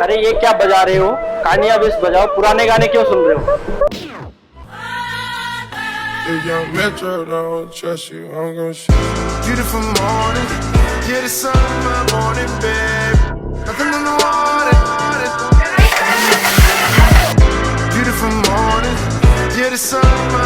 अरे ये क्या बजा रहे हो? कानिया बेस बजाओ, पुराने गाने क्यों सुन रहे हो? If young Metro don't trust you, I'm gon' shoot you. Beautiful morning, yeah, the sun in my morning, babe. Nothing in the water. Beautiful morning, yeah, the sun in my